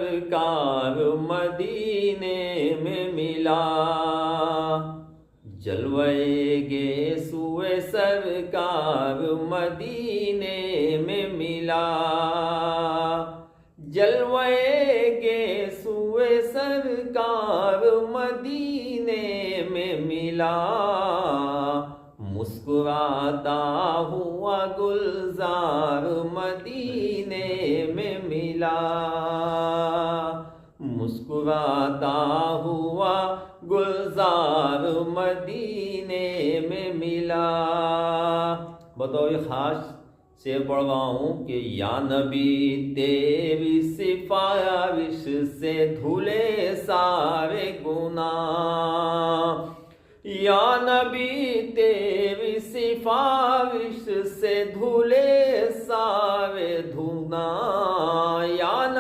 سرکار مدینے میں ملا، جلوے گیسوئے سرکار مدینے میں ملا، جلوے گیسوئے سرکار مدینے میں ملا، مسکراتا ہوا گلزار مدینے میں ملا، مسکراتا ہوا گلزار مدینے میں ملا۔ بطور خاص سے پڑھ رہا ہوں کہ یا نبی تیری سفارش سے دھلے سارے گناہ، یا نبی تیری سفارش سے دھلے سارے گناہ،